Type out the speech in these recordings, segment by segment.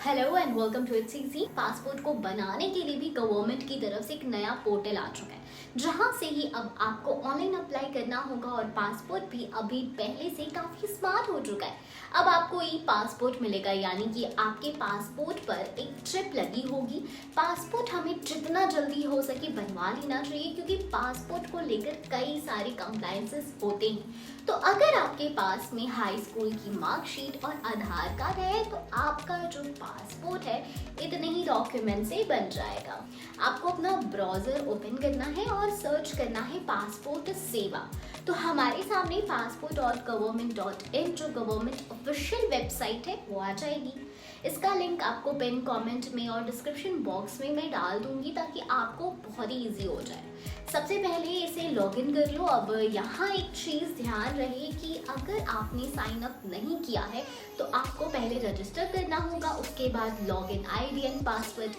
Hello and welcome to it's easy. Passport को बनाने के लिए भी गवर्नमेंट की तरफ से एक नया पोर्टल आ चुका है, जहां से ही अब आपको ऑनलाइन अप्लाई करना होगा और पासपोर्ट भी अभी पहले से काफ़ी स्मार्ट हो चुका है। अब आपको ई पासपोर्ट मिलेगा, यानी कि आपके पासपोर्ट पर एक चिप लगी होगी। पासपोर्ट हमें जितना जल्दी हो सके बनवा लेना चाहिए, क्योंकि पासपोर्ट को लेकर कई सारे कंप्लायंसेस होते हैं। तो अगर आपके पास में हाई स्कूल की मार्कशीट और आधार कार्ड है तो आपका जो पासपोर्ट है इतने ही डॉक्यूमेंट से बन जाएगा। आपको अपना ब्राउज़र ओपन करना है और सर्च करना है पासपोर्ट सेवा। तो हमारे सामने passport.government.in जो गवर्नमेंट ऑफिशियल वेबसाइट है वो आ जाएगी। इसका लिंक आपको पिन कमेंट में और डिस्क्रिप्शन बॉक्स में मैं डाल दूंगी, ताकि आपको बहुत ही ईजी हो जाए। सबसे पहले इसे लॉगिन कर लो। अब यहाँ एक चीज़ ध्यान रहे कि अगर आपने साइन अप नहीं किया है तो आपको पहले रजिस्टर करना होगा, उसके बाद लॉगिन आईडी एंड पासवर्ड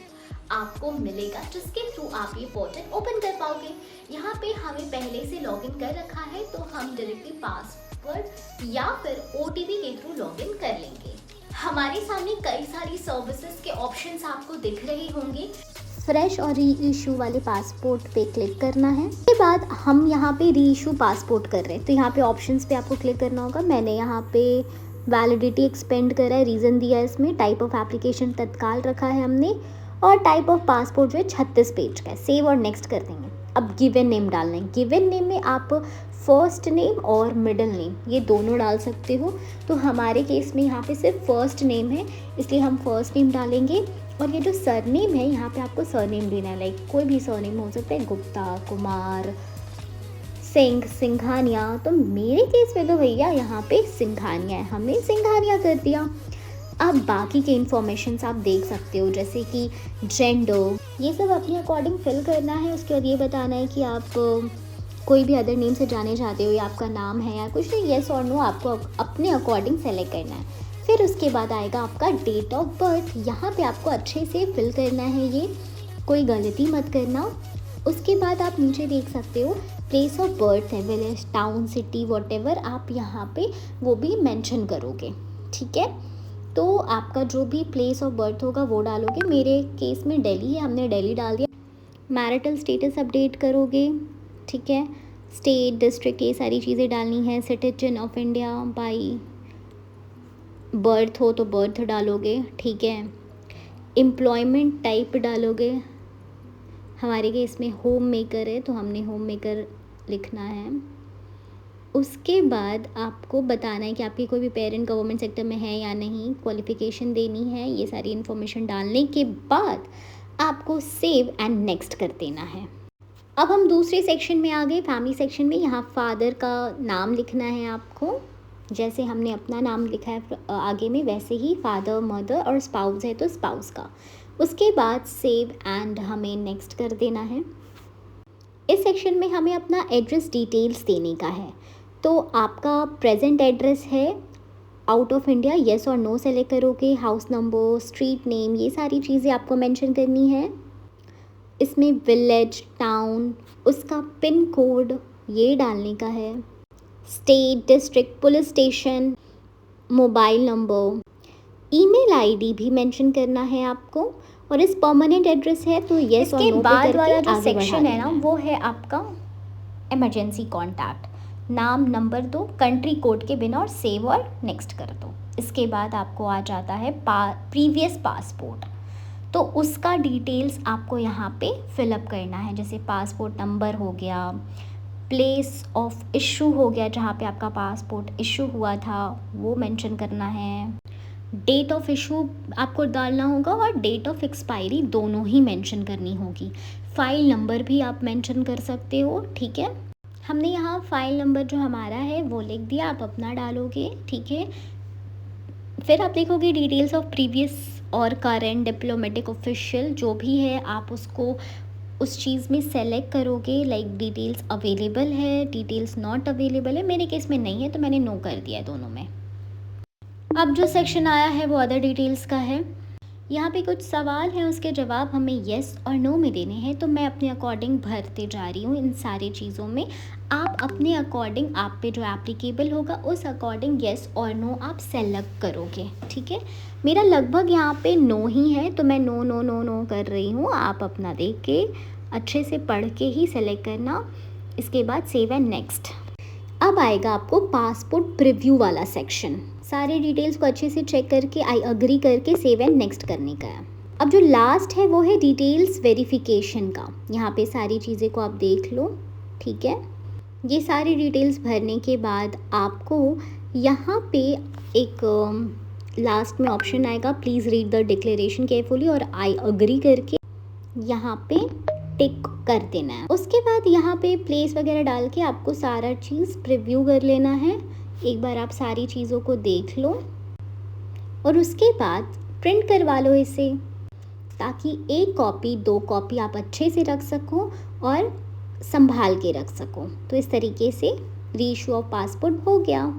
आपको मिलेगा, जिसके थ्रू आप ये पोर्टल ओपन कर पाओगे। यहाँ पे हमें पहले से लॉगिन कर रखा है, तो हम डायरेक्टली पासवर्ड या फिर OTP के थ्रू लॉगिन कर लेंगे। हमारे सामने कई सारी सर्विसेज के ऑप्शंस आपको दिख रहे होंगे। फ्रेश और री इशू वाले पासपोर्ट पे क्लिक करना है। उसके बाद हम यहाँ पे री इशू पासपोर्ट कर रहे हैं, तो यहाँ पे ऑप्शंस पे आपको क्लिक करना होगा। मैंने यहाँ पे वैलिडिटी एक्सपेंड करा है, रीज़न दिया है इसमें, टाइप ऑफ एप्लीकेशन तत्काल रखा है हमने, और टाइप ऑफ पासपोर्ट जो है 36 पेज का है। सेव और नेक्स्ट कर देंगे। अब गिवन नेम डालना है। गिवन नेम में आप फर्स्ट नेम और मिडिल नेम ये दोनों डाल सकते हो। तो हमारे केस में यहाँ पे सिर्फ फर्स्ट नेम है, इसलिए हम फर्स्ट नेम डालेंगे। और ये जो सरनेम है, यहाँ पे आपको सरनेम देना है, लाइक कोई भी सरनेम हो सकता है, गुप्ता, कुमार, सिंह, सिंघानिया। तो मेरे केस में तो भैया यहाँ पे सिंघानिया है, हमने सिंघानिया कर दिया। अब बाकी के इन्फॉर्मेशंस आप देख सकते हो, जैसे कि जेंडर, ये सब अपने अकॉर्डिंग फिल करना है। उसके बाद ये बताना है कि आप कोई भी अदर नेम से जाने चाहते हो या आपका नाम है या कुछ नहीं, येस और नो आपको अपने अकॉर्डिंग सेलेक्ट करना है। फिर उसके बाद आएगा आपका डेट ऑफ बर्थ। यहाँ पे आपको अच्छे से फिल करना है, ये कोई गलती मत करना। उसके बाद आप नीचे देख सकते हो प्लेस ऑफ बर्थ है, विलेज, टाउन, सिटी, वॉटेवर आप यहाँ पे वो भी मेंशन करोगे, ठीक है। तो आपका जो भी प्लेस ऑफ बर्थ होगा वो डालोगे। मेरे केस में दिल्ली है, हमने दिल्ली डाल दिया। मैरिटल स्टेटस अपडेट करोगे, ठीक है। स्टेट, डिस्ट्रिक्ट, ये सारी चीज़ें डालनी है। Citizen of India by birth हो तो बर्थ डालोगे, ठीक है। एम्प्लॉयमेंट टाइप डालोगे। हमारे केस में होम मेकर है, तो हमने होम मेकर लिखना है। उसके बाद आपको बताना है कि आपके कोई भी पेरेंट गवर्नमेंट सेक्टर में है या नहीं, क्वालिफ़िकेशन देनी है। ये सारी इन्फॉर्मेशन डालने के बाद आपको सेव एंड नेक्स्ट कर देना है। अब हम दूसरे सेक्शन में आ गए, फैमिली सेक्शन में। यहाँ फादर का नाम लिखना है आपको, जैसे हमने अपना नाम लिखा है आगे में, वैसे ही फादर, मदर और स्पाउस है तो स्पाउस का। उसके बाद सेव एंड हमें नेक्स्ट कर देना है। इस सेक्शन में हमें अपना एड्रेस डिटेल्स देने का है। तो आपका प्रेजेंट एड्रेस है आउट ऑफ इंडिया, येस और नो सेलेक्ट करोगे। हाउस नंबर, स्ट्रीट नेम, ये सारी चीज़ें आपको मेंशन करनी है। इसमें विलेज, टाउन, उसका पिन कोड ये डालने का है। State, district, police station, mobile number, email ID भी मेंशन करना है आपको। और इस परमानेंट एड्रेस है तो येस और नो पे करके बाद वाला जो आगे सेक्शन है ना, बढ़ा वो है आपका इमरजेंसी कॉन्टैक्ट। नाम, नंबर दो, कंट्री कोड के बिना और सेव और नेक्स्ट कर दो। इसके बाद आपको आ जाता है प्रीवियस पासपोर्ट, तो उसका डिटेल्स आपको यहाँ पे फिलअप करना है। जैसे पासपोर्ट नंबर हो गया, प्लेस ऑफ इशू हो गया, जहाँ पे आपका पासपोर्ट इशू हुआ था वो मेंशन करना है। डेट ऑफ इशू आपको डालना होगा और डेट ऑफ एक्सपायरी दोनों ही मेंशन करनी होगी। फ़ाइल नंबर भी आप मेंशन कर सकते हो, ठीक है। हमने यहाँ फ़ाइल नंबर जो हमारा है वो लिख दिया, आप अपना डालोगे, ठीक है। फिर आप देखोगे डिटेल्स ऑफ प्रीवियस और करेंट डिप्लोमेटिक ऑफिशियल, जो भी है आप उसको उस चीज़ में सेलेक्ट करोगे, लाइक डिटेल्स अवेलेबल है, डिटेल्स नॉट अवेलेबल है। मेरे केस में नहीं है तो मैंने नो कर दिया है दोनों में। अब जो सेक्शन आया है वो अदर डिटेल्स का है। यहाँ पे कुछ सवाल हैं, उसके जवाब हमें येस और नो में देने हैं, तो मैं अपने अकॉर्डिंग भरते जा रही हूँ इन सारी चीज़ों में। आप अपने अकॉर्डिंग, आप पे जो एप्लीकेबल होगा उस अकॉर्डिंग येस और नो आप सेलेक्ट करोगे, ठीक है। मेरा लगभग यहाँ पे नो ही है, तो मैं नो नो नो नो कर रही हूँ। आप अपना देख के अच्छे से पढ़ के ही सेलेक्ट करना। इसके बाद सेव एंड नेक्स्ट। अब आएगा आपको पासपोर्ट प्रीव्यू वाला सेक्शन। सारे डिटेल्स को अच्छे से चेक करके आई अग्री करके सेव एंड नेक्स्ट करने का है। अब जो लास्ट है वो है डिटेल्स वेरिफिकेशन का। यहाँ पे सारी चीज़ें को आप देख लो, ठीक है। ये सारी डिटेल्स भरने के बाद आपको यहाँ पे एक लास्ट में ऑप्शन आएगा, please read the declaration carefully, और आई अग्री करके यहाँ पे टिक कर देना है। उसके बाद यहाँ पे प्लेस वगैरह डाल के आपको सारा चीज़ प्रीव्यू कर लेना है। एक बार आप सारी चीज़ों को देख लो और उसके बाद प्रिंट करवा लो इसे, ताकि 1 कॉपी 2 कॉपी आप अच्छे से रख सको और संभाल के रख सको। तो इस तरीके से रीइशू ऑफ पासपोर्ट हो गया।